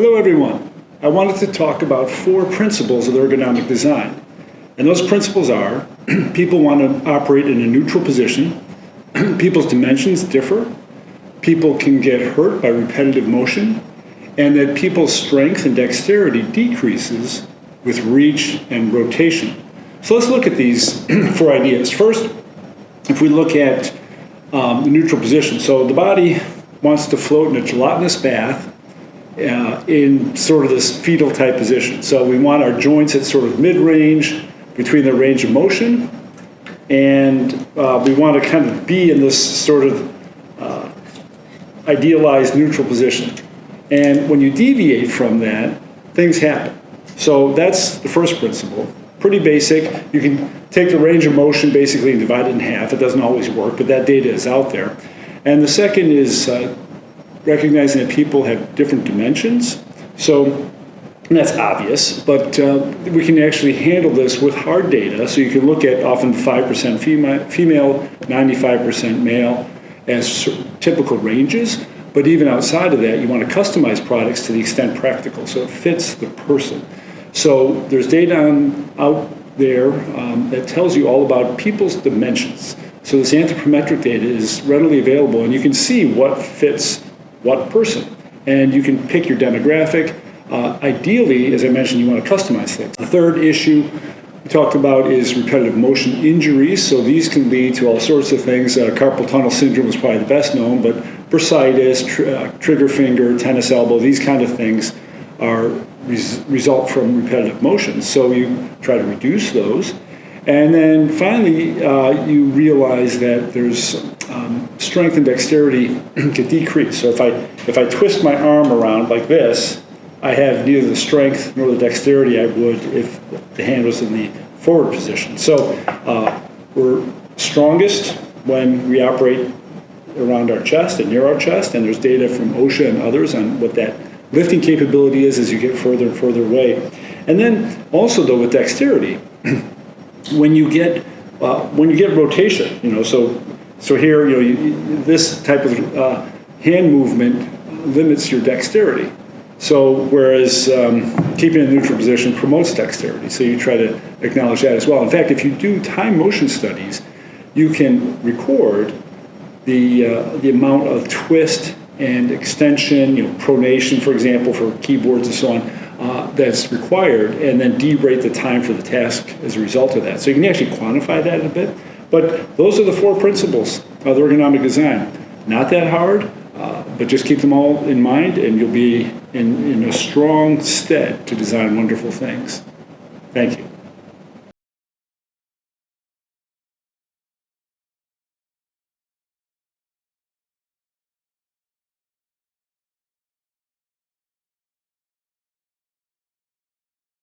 Hello everyone. I wanted to talk about 4 principles of ergonomic design. And those principles are, people want to operate in a neutral position, people's dimensions differ, people can get hurt by repetitive motion, and that people's strength and dexterity decreases with reach and rotation. So let's look at these 4 ideas. First, if we look at the neutral position. So the body wants to float in a gelatinous bath in sort of this fetal type position. So we want our joints at sort of mid-range between the range of motion, and we want to kind of be in this sort of idealized neutral position. And when you deviate from that, things happen. So that's the first principle. Pretty basic. You can take the range of motion basically and divide it in half. It doesn't always work, but that data is out there. And the second is recognizing that people have different dimensions. So that's obvious, but we can actually handle this with hard data. So you can look at often 5% female, 95% male as typical ranges. But even outside of that, you want to customize products to the extent practical, so it fits the person. So there's data out there that tells you all about people's dimensions. So this anthropometric data is readily available, and you can see what fits what person. And you can pick your demographic. Ideally, as I mentioned, you want to customize things. The third issue we talked about is repetitive motion injuries. So these can lead to all sorts of things. Carpal tunnel syndrome is probably the best known, but bursitis, trigger finger, tennis elbow, these kind of things result from repetitive motion. So you try to reduce those. And then finally, you realize that there's strength and dexterity can decrease. So if I twist my arm around like this, I have neither the strength nor the dexterity I would if the hand was in the forward position. So we're strongest when we operate around our chest and near our chest, and there's data from OSHA and others on what that lifting capability is as you get further and further away. And then also though with dexterity, when you get rotation, so here this type of hand movement limits your dexterity. So whereas keeping in a neutral position promotes dexterity, so you try to acknowledge that as well. In fact, if you do time motion studies, you can record the amount of twist and extension, pronation, for example, for keyboards and so on, that's required, and then derate the time for the task as a result of that. So you can actually quantify that a bit. But those are the 4 principles of ergonomic design. Not that hard, but just keep them all in mind, and you'll be in a strong stead to design wonderful things. Thank you.